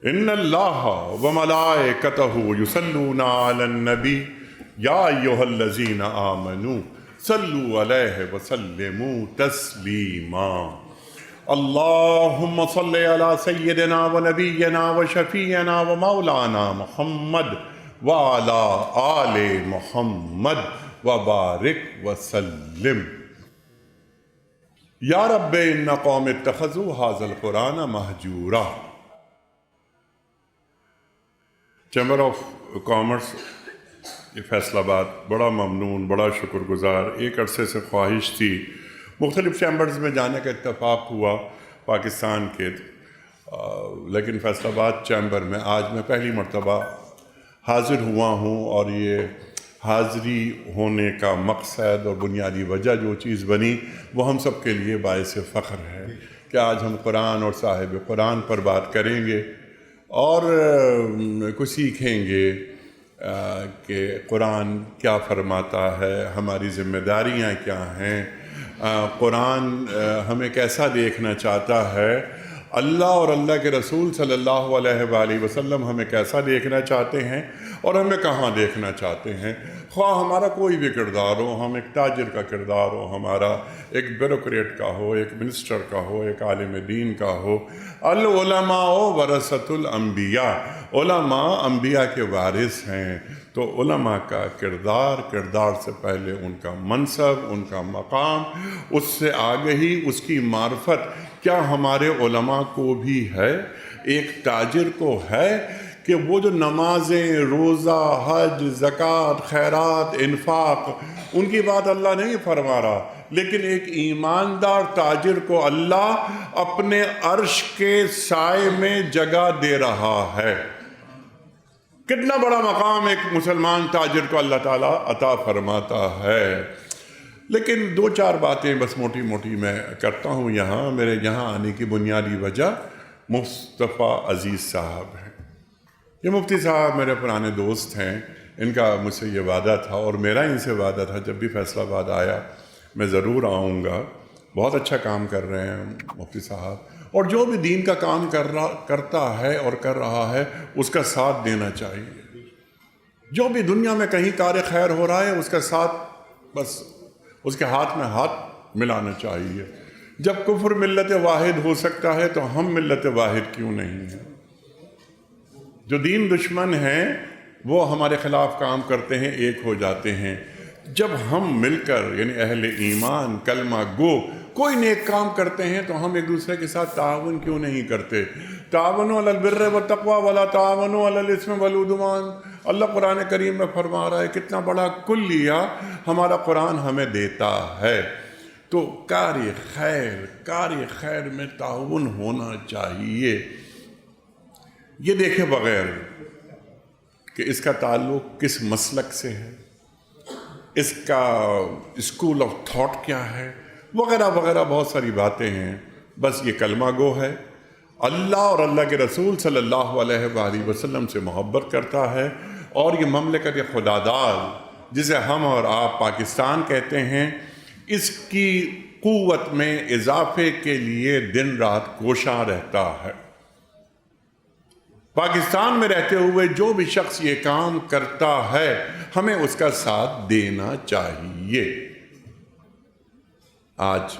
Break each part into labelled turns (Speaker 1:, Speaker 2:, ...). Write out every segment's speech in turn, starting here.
Speaker 1: ان اللہ و ملائکتہ یصلون علی النبی یا ایھا الذین آمنوا صلوا علیہ وسلموا تسلیما اللہم صل علی سیدنا و نبینا و شفیعنا و مولانا محمد وعلی آل محمد وبارک وسلم۔ یا رب ان قوم اتخذوا ھذا القرآن مہجورا۔ چیمبر آف کامرس فیصل آباد بڑا ممنون، بڑا شکر گزار۔ ایک عرصے سے خواہش تھی، مختلف چیمبرز میں جانے کا اتفاق ہوا پاکستان کے، لیکن فیصل آباد چیمبر میں آج میں پہلی مرتبہ حاضر ہوا ہوں، اور یہ حاضری ہونے کا مقصد اور بنیادی وجہ جو چیز بنی وہ ہم سب کے لیے باعث فخر ہے کہ آج ہم قرآن اور صاحب قرآن پر بات کریں گے اور کچھ سیکھیں گے کہ قرآن کیا فرماتا ہے، ہماری ذمہ داریاں کیا ہیں، قرآن ہمیں کیسا دیکھنا چاہتا ہے، اللہ اور اللہ کے رسول صلی اللہ علیہ وآلہ وسلم ہمیں کیسا دیکھنا چاہتے ہیں اور ہمیں کہاں دیکھنا چاہتے ہیں۔ خواہ ہمارا کوئی بھی کردار ہو، ہم ایک تاجر کا کردار ہو، ہمارا ایک بیوروکریٹ کا ہو، ایک منسٹر کا ہو، ایک عالم دین کا ہو۔ العلماء ورثۃ الانبیاء، علماء انبیاء کے وارث ہیں، تو علماء کا کردار سے پہلے ان کا منصب، ان کا مقام، اس سے آگے ہی اس کی معرفت کیا ہمارے علماء کو بھی ہے، ایک تاجر کو ہے کہ وہ جو نمازیں، روزہ، حج، زکوٰۃ، خیرات، انفاق، ان کی بات اللہ نہیں فرما رہا، لیکن ایک ایماندار تاجر کو اللہ اپنے عرش کے سائے میں جگہ دے رہا ہے۔ کتنا بڑا مقام ایک مسلمان تاجر کو اللہ تعالیٰ عطا فرماتا ہے۔ لیکن دو چار باتیں بس موٹی موٹی میں کرتا ہوں یہاں۔ میرے یہاں آنے کی بنیادی وجہ مصطفیٰ عزیز صاحب ہیں۔ یہ مفتی صاحب میرے پرانے دوست ہیں، ان کا مجھ سے یہ وعدہ تھا اور میرا ان سے وعدہ تھا جب بھی فیصل آباد آیا میں ضرور آؤں گا۔ بہت اچھا کام کر رہے ہیں مفتی صاحب، اور جو بھی دین کا کام کرتا ہے اور کر رہا ہے اس کا ساتھ دینا چاہیے۔ جو بھی دنیا میں کہیں کار خیر ہو رہا ہے اس کا ساتھ، بس اس کے ہاتھ میں ہاتھ ملانا چاہیے۔ جب کفر ملت واحد ہو سکتا ہے تو ہم ملت واحد کیوں نہیں ہیں؟ جو دین دشمن ہیں وہ ہمارے خلاف کام کرتے ہیں، ایک ہو جاتے ہیں۔ جب ہم مل کر یعنی اہل ایمان کلمہ گو کوئی نیک کام کرتے ہیں تو ہم ایک دوسرے کے ساتھ تعاون کیوں نہیں کرتے؟ تعاونوا علی البر والتقوی ولا تعاونوا علی الاثم والعدوان۔ اللہ قرآن کریم میں فرما رہا ہے، کتنا بڑا کلیہ ہمارا قرآن ہمیں دیتا ہے۔ تو کار خیر میں تعاون ہونا چاہیے۔ یہ دیکھے بغیر کہ اس کا تعلق کس مسلک سے ہے، اس کا اسکول آف تھاٹ کیا ہے، وغیرہ وغیرہ بہت ساری باتیں ہیں۔ بس یہ کلمہ گو ہے، اللہ اور اللہ کے رسول صلی اللہ علیہ وآلہ وسلم سے محبت کرتا ہے، اور یہ مملکت خداداد جسے ہم اور آپ پاکستان کہتے ہیں، اس کی قوت میں اضافے کے لیے دن رات کوشاں رہتا ہے۔ پاکستان میں رہتے ہوئے جو بھی شخص یہ کام کرتا ہے ہمیں اس کا ساتھ دینا چاہیے۔ آج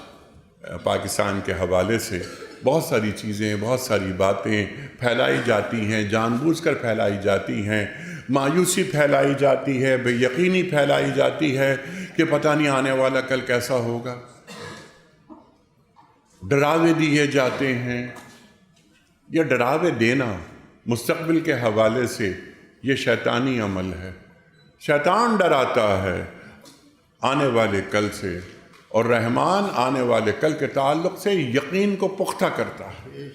Speaker 1: پاکستان کے حوالے سے بہت ساری چیزیں، بہت ساری باتیں پھیلائی جاتی ہیں، جان بوجھ کر پھیلائی جاتی ہیں، مایوسی پھیلائی جاتی ہے، بے یقینی پھیلائی جاتی ہے کہ پتہ نہیں آنے والا کل کیسا ہوگا، ڈراوے دیے جاتے ہیں۔ یہ ڈراوے دینا مستقبل کے حوالے سے یہ شیطانی عمل ہے۔ شیطان ڈراتا ہے آنے والے کل سے، اور رحمان آنے والے کل کے تعلق سے یقین کو پختہ کرتا ہے،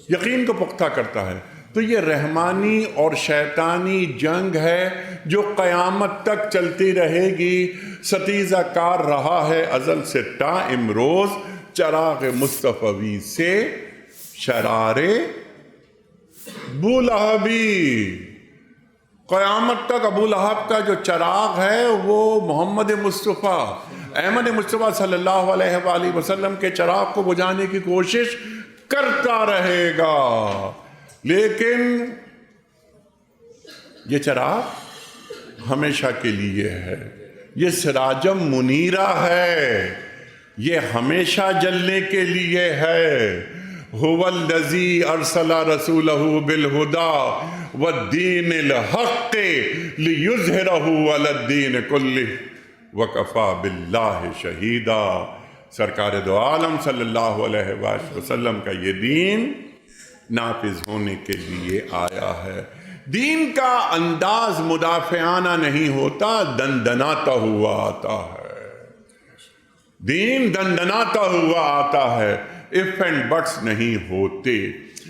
Speaker 1: یقین کو پختہ کرتا ہے۔ تو یہ رحمانی اور شیطانی جنگ ہے جو قیامت تک چلتی رہے گی۔ ستیزہ کار رہا ہے ازل سے تا امروز، چراغ مصطفی سے شرار ابو لہبی۔ قیامت تک ابو لہب کا جو چراغ ہے وہ محمد مصطفیٰ، احمد مصطفیٰ صلی اللہ علیہ وآلہ وسلم کے چراغ کو بجھانے کی کوشش کرتا رہے گا۔ لیکن یہ چراغ ہمیشہ کے لیے ہے، یہ سراجم منیرہ ہے، یہ ہمیشہ جلنے کے لیے ہے۔ هو الذی ارسل رسولہ بالہدی والدین الحق لیظہرہ علی الدین کلہ وکفی باللہ شہیدا۔ سرکار دو عالم صلی اللہ علیہ وآلہ وسلم کا یہ دین نافذ ہونے کے لیے آیا ہے۔ دین کا انداز مدافعانہ نہیں ہوتا، دندناتا ہوا آتا ہے۔ دین دندناتا ہوا آتا ہے، اف اینڈ بٹس نہیں ہوتے۔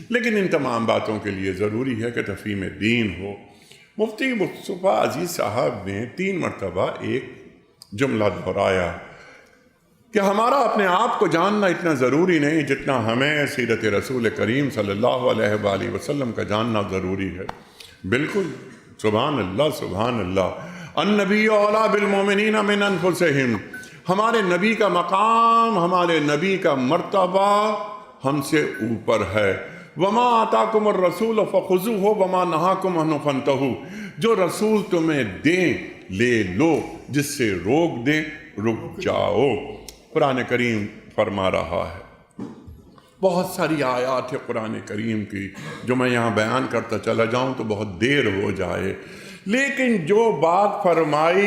Speaker 1: لیکن ان تمام باتوں کے لیے ضروری ہے کہ تفہیم دین ہو۔ مفتی مصطفیٰ عزیز صاحب نے 3 مرتبہ ایک جملہ دہرایا کہ ہمارا اپنے آپ کو جاننا اتنا ضروری نہیں جتنا ہمیں سیرت رسول کریم صلی اللہ علیہ وآلہ وسلم کا جاننا ضروری ہے۔ بالکل، سبحان اللہ سبحان اللہ۔ النبی اولیٰ بالمؤمنین من انفسہم، ہمارے نبی کا مقام، ہمارے نبی کا مرتبہ ہم سے اوپر ہے۔ وما آتاکم الرسول فخذوہ وما نہاکم عنہ فانتہوا، جو رسول تمہیں دیں لے لو، جس سے روک دیں رک جاؤ۔ قرآن کریم فرما رہا ہے، بہت ساری آیات ہے قرآن کریم کی جو میں یہاں بیان کرتا چلا جاؤں تو بہت دیر ہو جائے، لیکن جو بات فرمائی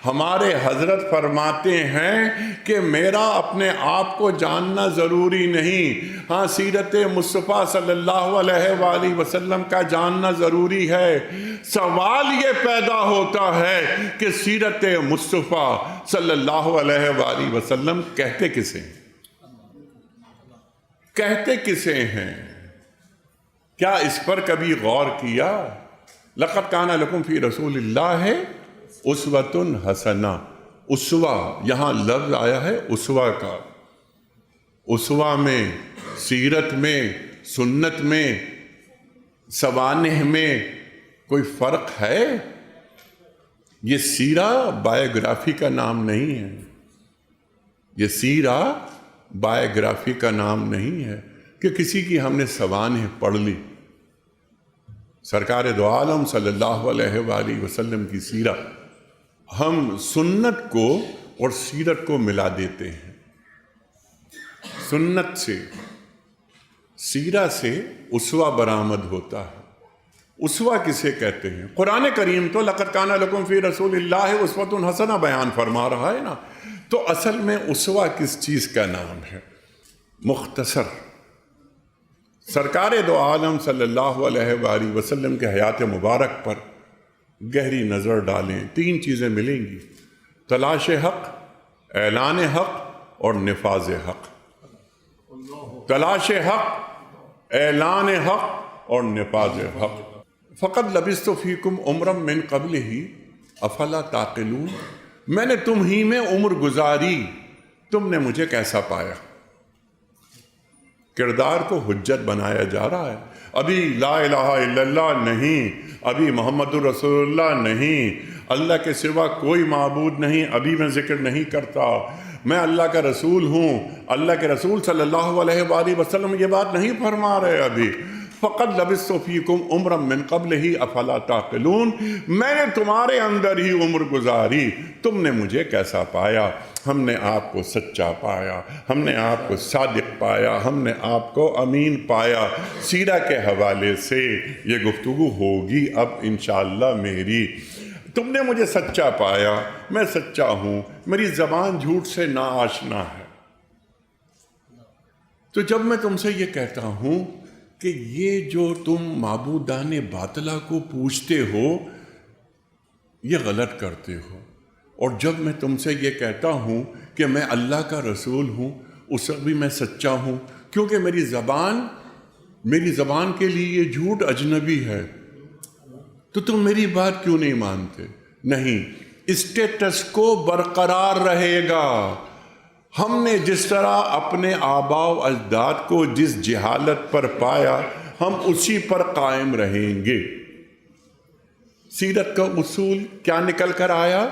Speaker 1: ہمارے حضرت فرماتے ہیں کہ میرا اپنے آپ کو جاننا ضروری نہیں، ہاں سیرت مصطفیٰ صلی اللہ علیہ وآلہ وسلم کا جاننا ضروری ہے۔ سوال یہ پیدا ہوتا ہے کہ سیرت مصطفیٰ صلی اللہ علیہ وآلہ وسلم کہتے کسے ہیں؟ کہتے کسے ہیں؟ کیا اس پر کبھی غور کیا؟ لَقَدْ كَانَ لَكُمْ فِي رَسُولِ اللَّهِ اُسْوَةٌ حَسَنَةٌ۔ اسوہ، یہاں لفظ آیا ہے اسوہ کا۔ اسوہ میں، سیرت میں، سنت میں، سوانح میں کوئی فرق ہے؟ یہ سیرہ بایوگرافی کا نام نہیں ہے، یہ سیرہ بایوگرافی کا نام نہیں ہے کہ کسی کی ہم نے سوانح پڑھ لی۔ سرکار دو عالم صلی اللہ علیہ وآلہ وسلم کی سیرت، ہم سنت کو اور سیرت کو ملا دیتے ہیں۔ سنت سے، سیرہ سے اسوہ برآمد ہوتا ہے۔ اسوہ کسے کہتے ہیں؟ قرآن کریم تو لَقَدْ كَانَ لَكُمْ فِي رَسُولِ اللَّهِ أُسْوَةٌ حَسَنَةٌ بیان فرما رہا ہے نا، تو اصل میں اسوہ کس چیز کا نام ہے؟ مختصر سرکار دو عالم صلی اللہ علیہ وآلہ وسلم کے حیات مبارک پر گہری نظر ڈالیں، 3 چیزیں ملیں گی: تلاش حق، اعلان حق اور نفاذ حق۔ تلاش حق، اعلان حق اور نفاذ حق۔ فقد لبثت فیکم عمرا من قبلہ افلا تعقلون، میں نے تم ہی میں عمر گزاری، تم نے مجھے کیسا پایا؟ کردار کو حجت بنایا جا رہا ہے۔ ابھی لا الہ الا اللہ نہیں، ابھی محمد الرسول اللہ نہیں، اللہ کے سوا کوئی معبود نہیں، ابھی میں ذکر نہیں کرتا، میں اللہ کا رسول ہوں، اللہ کے رسول صلی اللہ علیہ وآلہ وسلم یہ بات نہیں فرما رہے ابھی۔ فقد لبثت فیکم عمرا من قبلہ افلا تعقلون، میں نے تمہارے اندر ہی عمر گزاری، تم نے مجھے کیسا پایا؟ ہم نے آپ کو سچا پایا، ہم نے آپ کو صادق پایا، ہم نے آپ کو امین پایا۔ سیرہ کے حوالے سے یہ گفتگو ہوگی اب انشاءاللہ میری۔ تم نے مجھے سچا پایا، میں سچا ہوں، میری زبان جھوٹ سے ناآشنا ہے۔ تو جب میں تم سے یہ کہتا ہوں کہ یہ جو تم معبودان باطلہ کو پوچھتے ہو یہ غلط کرتے ہو، اور جب میں تم سے یہ کہتا ہوں کہ میں اللہ کا رسول ہوں اس وقت بھی میں سچا ہوں، کیونکہ میری زبان کے لیے یہ جھوٹ اجنبی ہے، تو تم میری بات کیوں نہیں مانتے؟ نہیں، اسٹیٹس کو برقرار رہے گا۔ ہم نے جس طرح اپنے آباء و اجداد کو جس جہالت پر پایا ہم اسی پر قائم رہیں گے۔ سیرت کا اصول کیا نکل کر آیا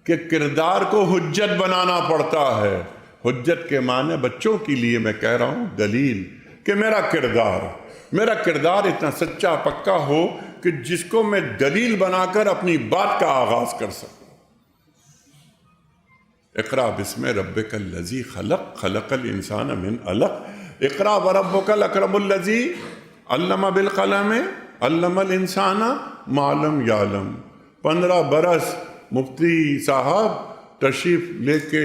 Speaker 1: کہ کردار کو حجت بنانا پڑتا ہے۔ حجت کے معنی بچوں کے لیے میں کہہ رہا ہوں دلیل، کہ میرا کردار اتنا سچا پکا ہو کہ جس کو میں دلیل بنا کر اپنی بات کا آغاز کر سکوں۔ اقرأ بسم ربک الذی خلق خلق الانسان من علق اقرأ وربک الاکرم الذی علم بالقلم علم الانسان ما لم یعلم۔ 15 برس مفتی صاحب تشریف لے کے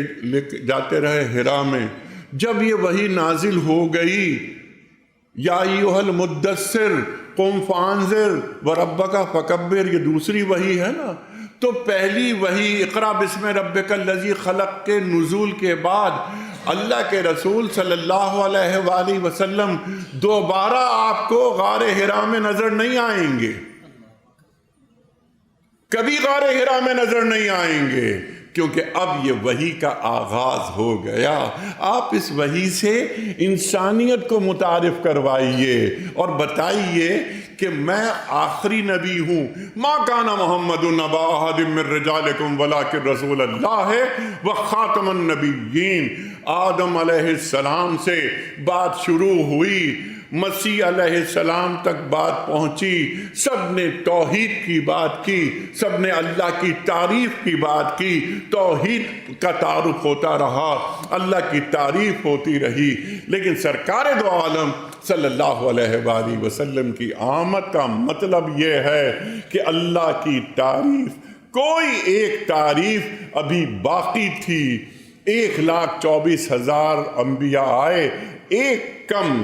Speaker 1: جاتے رہے حرا میں، جب یہ وحی نازل ہو گئی، یا ایھا المدثر قم فانذر وربک فکبر، یہ دوسری وحی ہے نا، تو پہلی وحی اقرأ بسم ربک الذی خلق کے نزول کے بعد اللہ کے رسول صلی اللہ علیہ وآلہ وسلم دوبارہ آپ کو غار حرا میں نظر نہیں آئیں گے، کبھی غار حرا میں نظر نہیں آئیں گے، کیونکہ اب یہ وحی کا آغاز ہو گیا۔ آپ اس وحی سے انسانیت کو متعارف کروائیے اور بتائیے کہ میں آخری نبی ہوں۔ ما کان محمد ابا احد من رجالکم ولکن رسول اللہ وخاتم النبیین۔ آدم علیہ السلام سے بات شروع ہوئی، مسیح علیہ السلام تک بات پہنچی، سب نے توحید کی بات کی، سب نے اللہ کی تعریف کی بات کی، توحید کا تعارف ہوتا رہا، اللہ کی تعریف ہوتی رہی، لیکن سرکار دو عالم صلی اللہ علیہ وآلہ وسلم کی آمد کا مطلب یہ ہے کہ اللہ کی تعریف، کوئی ایک تعریف ابھی باقی تھی۔ 1,24,000 انبیاء آئے، ایک کم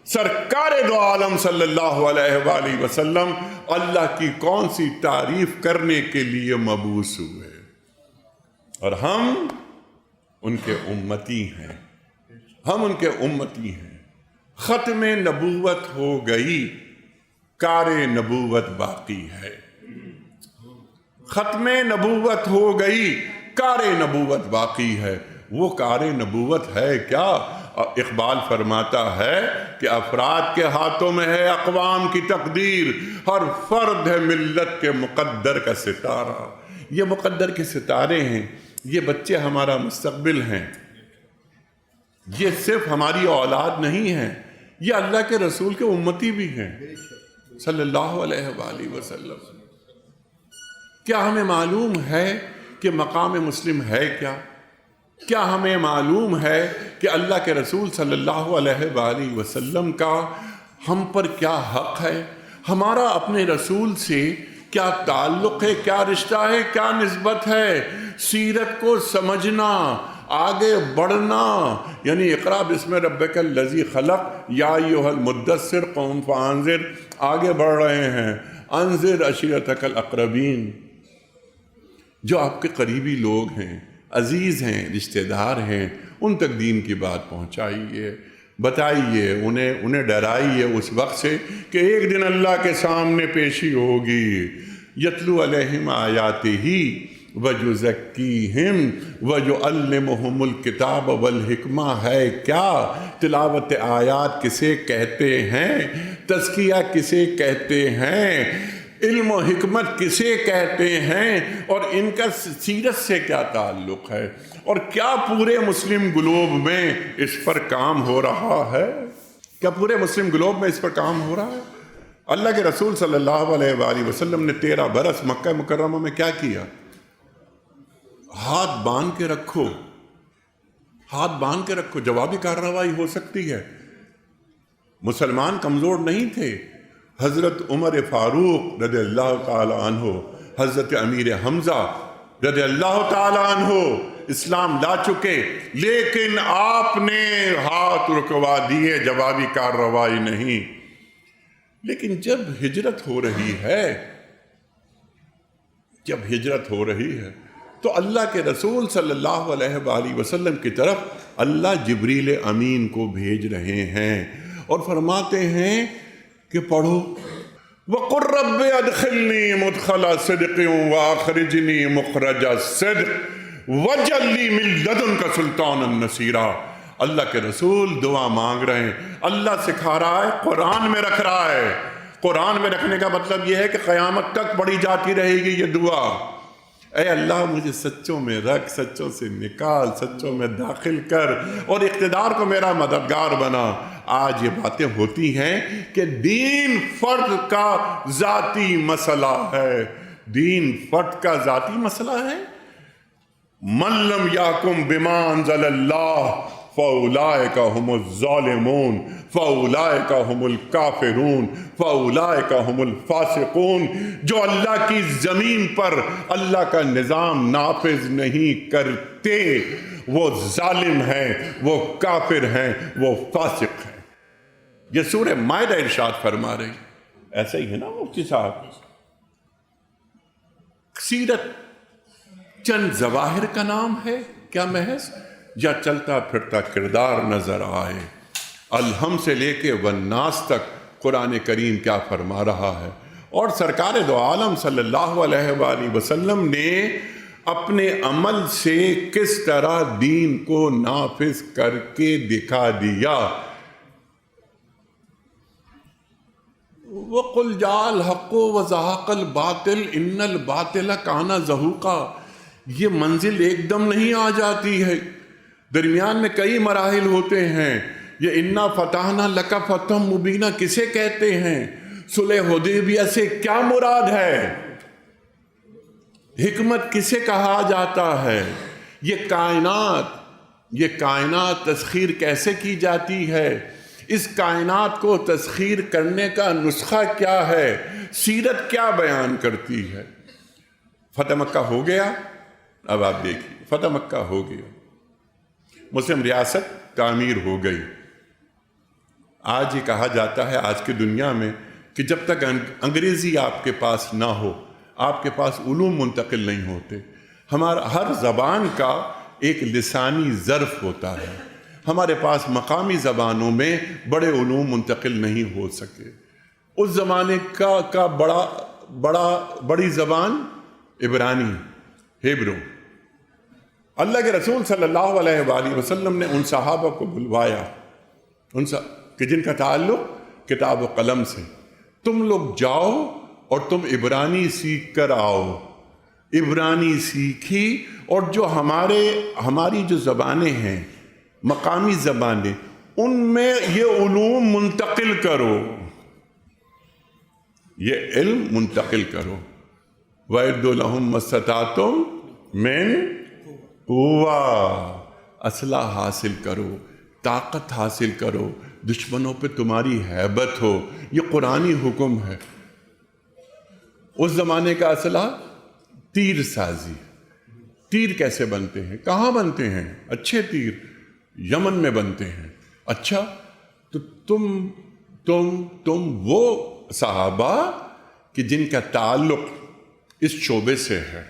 Speaker 1: سرکار دو عالم صلی اللہ علیہ وآلہ وسلم اللہ کی کون سی تعریف کرنے کے لیے مبعوث ہوئے، اور ہم ان کے امتی ہیں، ہم ان کے امتی ہیں۔ ختم نبوت ہو گئی، کار نبوت باقی ہے۔ ختم نبوت ہو گئی، کار نبوت باقی ہے۔ وہ کار نبوت ہے کیا؟ اقبال فرماتا ہے کہ افراد کے ہاتھوں میں ہے اقوام کی تقدیر، ہر فرد ہے ملت کے مقدر کا ستارہ۔ یہ مقدر کے ستارے ہیں، یہ بچے ہمارا مستقبل ہیں، یہ صرف ہماری اولاد نہیں ہیں، یہ اللہ کے رسول کے امتی بھی ہیں صلی اللہ علیہ وآلہ وسلم۔ کیا ہمیں معلوم ہے کہ مقام مسلم ہے کیا؟ کیا ہمیں معلوم ہے کہ اللہ کے رسول صلی اللہ علیہ وآلہ وسلم کا ہم پر کیا حق ہے؟ ہمارا اپنے رسول سے کیا تعلق ہے، کیا رشتہ ہے، کیا نسبت ہے؟ سیرت کو سمجھنا، آگے بڑھنا، یعنی اقرأ بسم ربک الذی خلق یا ایھا المدثر قم فانذر، آگے بڑھ رہے ہیں۔ انذر عشیرتک الاقربین، جو آپ کے قریبی لوگ ہیں، عزیز ہیں، رشتہ دار ہیں، ان تک دین کی بات پہنچائیے، بتائیے، انہیں ڈرائیے اس وقت سے کہ ایک دن اللہ کے سامنے پیشی ہوگی۔ یتلو علیہم آیاتہ ویزکیہم ویعلمہم الکتاب والحکمہ ہے کیا؟ تلاوت آیات کسے کہتے ہیں؟ تزکیہ کسے کہتے ہیں؟ علم و حکمت کسے کہتے ہیں؟ اور ان کا سیرت سے کیا تعلق ہے؟ اور کیا پورے مسلم گلوب میں اس پر کام ہو رہا ہے؟ کیا پورے مسلم گلوب میں اس پر کام ہو رہا ہے؟ اللہ کے رسول صلی اللہ علیہ وآلہ وسلم نے 13 برس مکہ مکرمہ میں کیا کیا؟ ہاتھ باندھ کے رکھو، ہاتھ باندھ کے رکھو، جوابی کارروائی ہو سکتی ہے۔ مسلمان کمزور نہیں تھے۔ حضرت عمر فاروق رضی اللہ تعالی عنہ، حضرت امیر حمزہ رضی اللہ تعالی عنہ اسلام لا چکے، لیکن آپ نے ہاتھ رکوا دیے، جوابی کارروائی نہیں۔ لیکن جب ہجرت ہو رہی ہے، جب ہجرت ہو رہی ہے تو اللہ کے رسول صلی اللہ علیہ وآلہ وسلم کی طرف اللہ جبریل امین کو بھیج رہے ہیں اور فرماتے ہیں کہ پڑھو وَقُلْ رَبِّ أَدْخِلْنِي مُدْخَلَ صِدْقٍ وَأَخْرِجْنِي مُخْرَجَ صِدْقٍ وَاجْعَل لِّي مِن لَّدُنْكَ سُلْطَانًا نَصِيرًا۔ اللہ کے رسول دعا مانگ رہے ہیں، اللہ سکھا رہا ہے، قرآن میں رکھ رہا ہے۔ قرآن میں رکھنے کا مطلب یہ ہے کہ قیامت تک پڑھی جاتی رہے گی یہ دعا۔ اے اللہ مجھے سچوں میں رکھ، سچوں سے نکال، سچوں میں داخل کر، اور اقتدار کو میرا مددگار بنا۔ آج یہ باتیں ہوتی ہیں کہ دین فرد کا ذاتی مسئلہ ہے، دین فرد کا ذاتی مسئلہ ہے۔ من لم یحکم بما انزل اللہ فاولئک هم الظالمون فاولئک هم الکافرون فاولئک هم الفاسقون، جو اللہ کی زمین پر اللہ کا نظام نافذ نہیں کرتے وہ ظالم ہیں، وہ کافر ہیں، وہ فاسق ہیں۔ یہ سورہ مائدہ ارشاد فرما رہی، ایسا ہی ہے نا مفتی صاحب؟ سیرت چند ظواہر کا نام ہے کیا محض، یا چلتا پھرتا کردار نظر آئے؟ الحم سے لے کے والناس تک قرآن کریم کیا فرما رہا ہے، اور سرکار دو عالم صلی اللہ علیہ وآلہ وسلم نے اپنے عمل سے کس طرح دین کو نافذ کر کے دکھا دیا۔ وَقُلْ جَاءَ الْحَقُّ وَزَهَقَ الْبَاطِلُ إِنَّ الْبَاطِلَ كَانَ زَهُوقًا۔ یہ منزل ایک دم نہیں آ جاتی ہے، درمیان میں کئی مراحل ہوتے ہیں۔ یہ اِنَّا فَتَحْنَا لَكَ فَتْحًا مُبِينًا کسے کہتے ہیں؟ صلح حدیبیہ سے کیا مراد ہے؟ حکمت کسے کہا جاتا ہے؟ یہ کائنات تسخیر کیسے کی جاتی ہے؟ اس کائنات کو تسخیر کرنے کا نسخہ کیا ہے؟ سیرت کیا بیان کرتی ہے؟ فتح مکہ ہو گیا، اب آپ دیکھیے فتح مکہ ہو گیا، مسلم ریاست تعمیر ہو گئی۔ آج یہ کہا جاتا ہے آج کی دنیا میں کہ جب تک انگریزی آپ کے پاس نہ ہو، آپ کے پاس علوم منتقل نہیں ہوتے۔ ہمارا ہر زبان کا ایک لسانی ظرف ہوتا ہے، ہمارے پاس مقامی زبانوں میں بڑے علوم منتقل نہیں ہو سکے۔ اس زمانے کا بڑی زبان عبرانی، ہیبرو۔ اللہ کے رسول صلی اللہ علیہ وآلہ وسلم نے ان صحابہ کو بلوایا کہ جن کا تعلق کتاب و قلم سے، تم لوگ جاؤ اور تم عبرانی سیکھ کر آؤ۔ عبرانی سیکھی، اور جو ہماری جو زبانیں ہیں مقامی زبانیں، ان میں یہ علوم منتقل کرو، یہ علم منتقل کرو۔ وَإِدُّ لَهُم مَّا اسْتَطَعْتُم مِّن قُوَّةٍ، اسلحہ حاصل کرو، طاقت حاصل کرو، دشمنوں پہ تمہاری ہیبت ہو۔ یہ قرآنی حکم ہے۔ اس زمانے کا اسلحہ تیر سازی۔ تیر کیسے بنتے ہیں، کہاں بنتے ہیں؟ اچھے تیر یمن میں بنتے ہیں۔ اچھا، تو تم وہ صحابہ کہ جن کا تعلق اس شعبے سے ہے،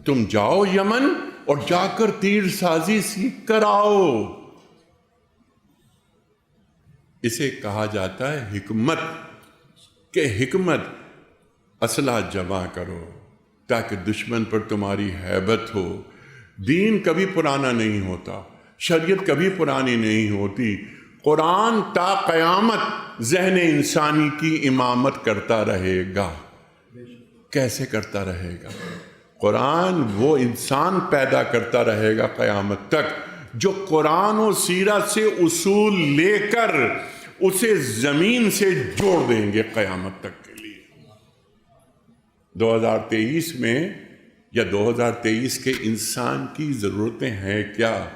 Speaker 1: تم جاؤ یمن اور جا کر تیر سازی سیکھ کر آؤ۔ اسے کہا جاتا ہے حکمت، کہ حکمت اسلحہ جمع کرو تاکہ دشمن پر تمہاری ہیبت ہو۔ دین کبھی پرانا نہیں ہوتا، شریعت کبھی پرانی نہیں ہوتی۔ قرآن تا قیامت ذہن انسانی کی امامت کرتا رہے گا۔ کیسے کرتا رہے گا؟ قرآن وہ انسان پیدا کرتا رہے گا قیامت تک جو قرآن و سیرت سے اصول لے کر اسے زمین سے جوڑ دیں گے قیامت تک کے لیے۔ 2023 میں یا 2023 کے انسان کی ضرورتیں ہیں کیا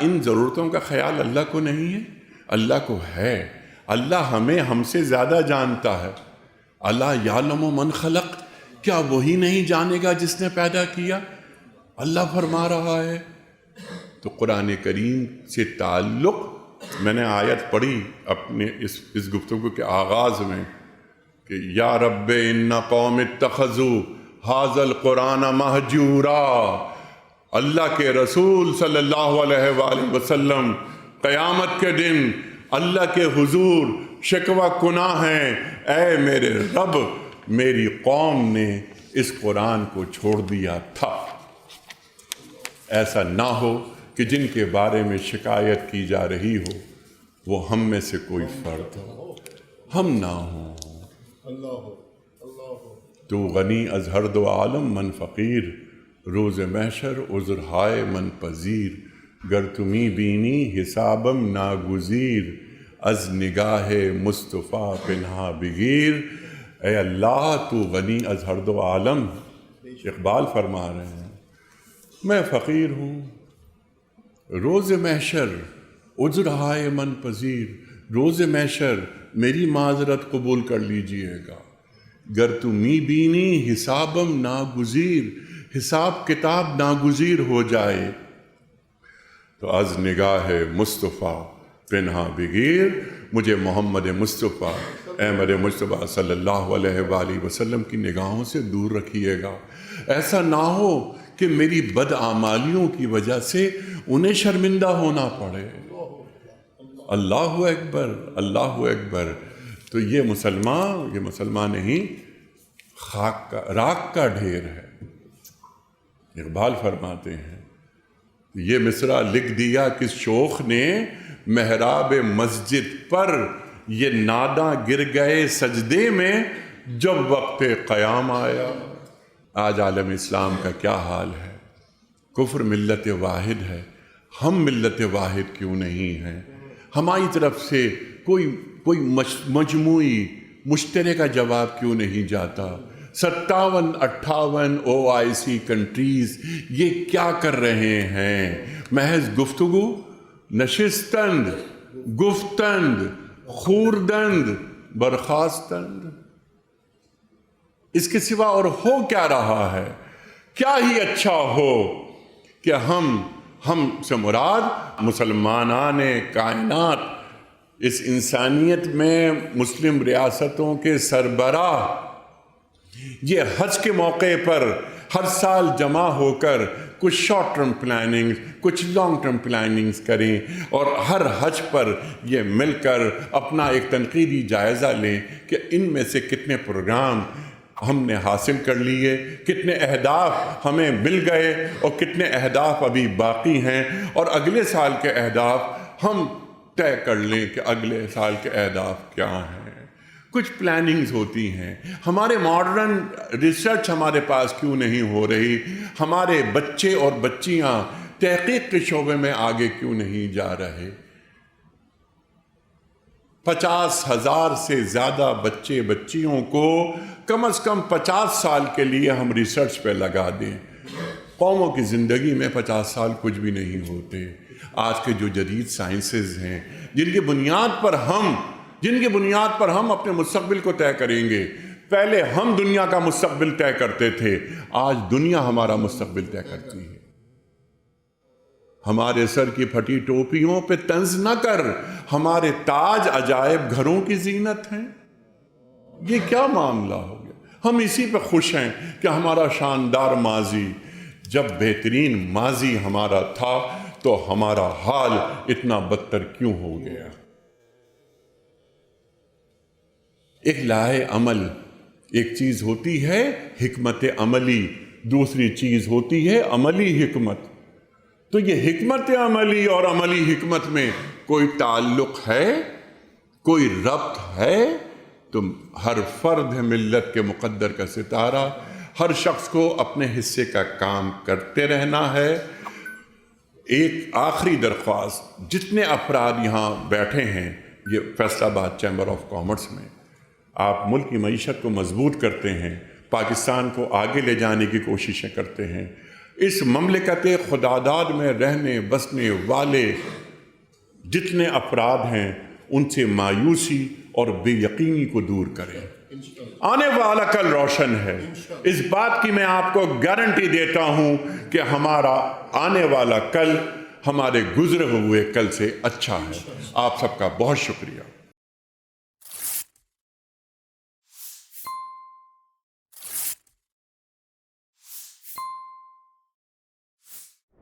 Speaker 1: ان ضرورتوں کا خیال اللہ کو نہیں ہے؟ اللہ کو ہے۔ اللہ ہم سے زیادہ جانتا ہے۔ اللہ یعلم من خلق، کیا وہی نہیں جانے گا جس نے پیدا کیا؟ اللہ فرما رہا ہے۔ تو قرآن کریم سے تعلق، میں نے آیت پڑھی اپنے اس گفتگو کے آغاز میں کہ یا رب ان قوم اتخذوا ھذا القرآن مہجورا۔ اللہ کے رسول صلی اللہ علیہ وآلہ وسلم قیامت کے دن اللہ کے حضور شکوہ کناں ہیں، اے میرے رب میری قوم نے اس قرآن کو چھوڑ دیا تھا۔ ایسا نہ ہو کہ جن کے بارے میں شکایت کی جا رہی ہو وہ ہم میں سے کوئی فرد ہو، ہم نہ ہوں۔ تو غنی از ہر دو عالم من فقیر، روز محشر عذر ہائے من پذیر۔ گر تمی بینی حسابم ناگزیر، از نگاہ مصطفیٰ پنہا بگیر۔ اے اللہ تو غنی از ہر دو عالم، اقبال فرما رہے ہیں میں فقیر ہوں، روز محشر عذر ہائے من پذیر، روز محشر میری معذرت قبول کر لیجئے گا۔ گر تو می بینی حسابم ناگزیر، حساب کتاب ناگزیر ہو جائے تو از نگاہ مصطفیٰ پنہا بگیر، مجھے محمد مصطفیٰ احمد مصطفیٰ صلی اللہ علیہ وآلہ وسلم کی نگاہوں سے دور رکھیے گا۔ ایسا نہ ہو کہ میری بدعمالیوں کی وجہ سے انہیں شرمندہ ہونا پڑے۔ اللہ اکبر، اللہ اکبر۔ تو یہ مسلمان نہیں، خاک کا راکھ کا ڈھیر ہے۔ اقبال فرماتے ہیں یہ مصرع لکھ دیا کس شوخ نے، محراب مسجد پر یہ ناداں گر گئے سجدے میں، جب وقت قیام آیا۔ آج عالم اسلام کا کیا حال ہے؟ کفر ملت واحد ہے، ہم ملت واحد کیوں نہیں ہیں؟ ہماری طرف سے کوئی مجموعی مشترکہ جواب کیوں نہیں جاتا؟ 57-58 OIC کنٹریز یہ کیا کر رہے ہیں؟ محض گفتگو، نشستند، گفتند، خوردند، برخاستند، اس کے سوا اور ہو کیا رہا ہے؟ کیا ہی اچھا ہو کہ ہم سے مراد مسلمانان کائنات، اس انسانیت میں مسلم ریاستوں کے سربراہ یہ حج کے موقع پر ہر سال جمع ہو کر کچھ شارٹ ٹرم پلاننگ، کچھ لانگ ٹرم پلاننگز کریں، اور ہر حج پر یہ مل کر اپنا ایک تنقیدی جائزہ لیں کہ ان میں سے کتنے پروگرام ہم نے حاصل کر لیے، کتنے اہداف ہمیں مل گئے اور کتنے اہداف ابھی باقی ہیں، اور اگلے سال کے اہداف ہم طے کر لیں کہ اگلے سال کے اہداف کیا ہیں۔ کچھ پلاننگز ہوتی ہیں۔ ہمارے ماڈرن ریسرچ ہمارے پاس کیوں نہیں ہو رہی؟ ہمارے بچے اور بچیاں تحقیق کے شعبے میں آگے کیوں نہیں جا رہے؟ 50,000 سے زیادہ بچے بچیوں کو کم از کم 50 سال کے لیے ہم ریسرچ پہ لگا دیں۔ قوموں کی زندگی میں 50 سال کچھ بھی نہیں ہوتے۔ آج کے جو جدید سائنسز ہیں جن کی بنیاد پر ہم اپنے مستقبل کو طے کریں گے، پہلے ہم دنیا کا مستقبل طے کرتے تھے، آج دنیا ہمارا مستقبل طے کرتی ہے۔ ہمارے سر کی پھٹی ٹوپیوں پہ طنز نہ کر، ہمارے تاج عجائب گھروں کی زینت ہیں۔ یہ کیا معاملہ ہو گیا؟ ہم اسی پہ خوش ہیں کہ ہمارا شاندار ماضی، جب بہترین ماضی ہمارا تھا تو ہمارا حال اتنا بدتر کیوں ہو گیا؟ ایک لائے عمل، ایک چیز ہوتی ہے حکمت عملی، دوسری چیز ہوتی ہے عملی حکمت۔ تو یہ حکمت عملی اور عملی حکمت میں کوئی تعلق ہے، کوئی ربط ہے؟ تو ہر فرد ہے ملت کے مقدر کا ستارہ، ہر شخص کو اپنے حصے کا کام کرتے رہنا ہے۔ ایک آخری درخواست، جتنے افراد یہاں بیٹھے ہیں یہ فیصل آباد چیمبر آف کامرس میں، آپ ملک کی معیشت کو مضبوط کرتے ہیں، پاکستان کو آگے لے جانے کی کوششیں کرتے ہیں، اس مملکت خداداد میں رہنے بسنے والے جتنے افراد ہیں ان سے مایوسی اور بے یقینی کو دور کریں۔ آنے والا کل روشن ہے، اس بات کی میں آپ کو گارنٹی دیتا ہوں کہ ہمارا آنے والا کل ہمارے گزرے ہوئے کل سے اچھا ہے۔ آپ سب کا بہت شکریہ۔